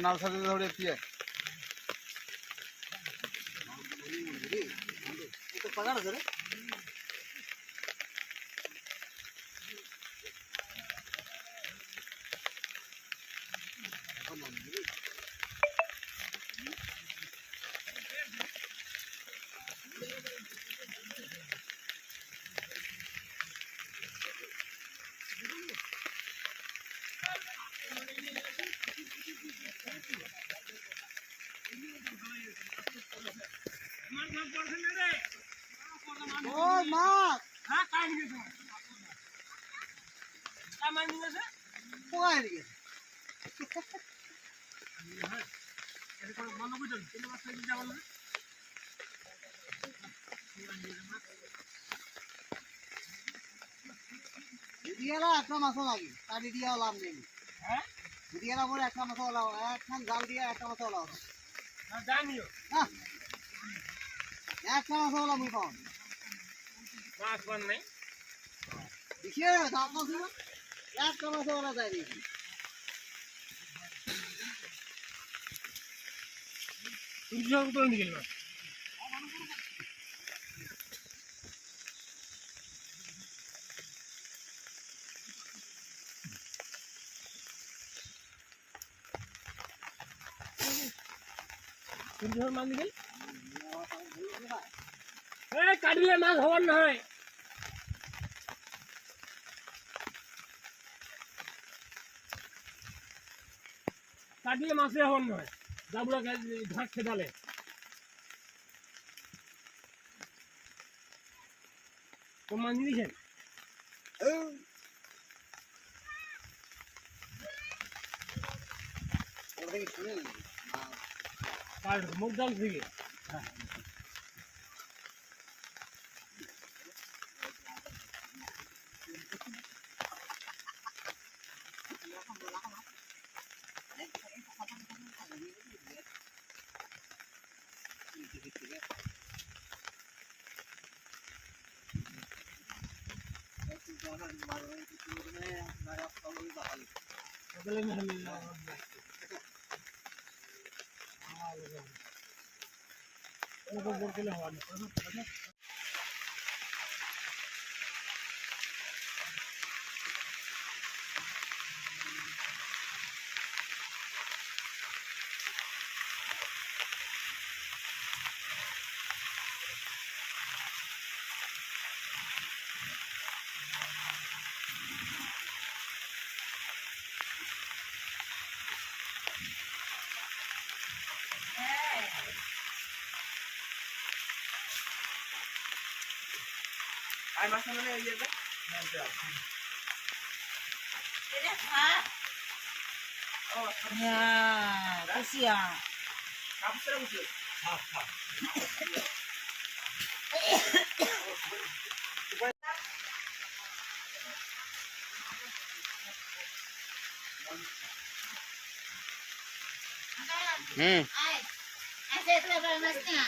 নাও সাথে ধরে পিয়ে তো পাগাড় ধরে মাছ হ্যাঁ কাই নিয়ে গেছে কামাই নিয়ে গেছে কোয়াই নিয়ে গেছে হ্যাঁ এটা কোন বন্ধ করে দিন কোন মাছ নিয়ে যাবেন না দিদিয়ালা একটা মাছ লাগে তা দিদিয়া লাভ নেই হ্যাঁ দিদিয়ালা বলে একটা মাছ লাও একখান জাল দিয়ে একটা মাছ লাও না জানিও হ্যাঁ একটা মাছ লাও মুই পাও মাছ বান নাই দেখিয়ে দাও মাছ না একটা মাছ ওরা যায় দেখি তুমি সব তো নিয়ে গেল তুমি মান দিল এই কাটিলে মাছ হওয়ার নয় কাটিলে মাছে হওয়ার নয় জাবুড়া ঘাট খেদালে কোন মাছ দিয়েছেন মুখ জল থেকে ai mas sana ya iya oh ya kusia kamu sudah kusia ai saya telah masnya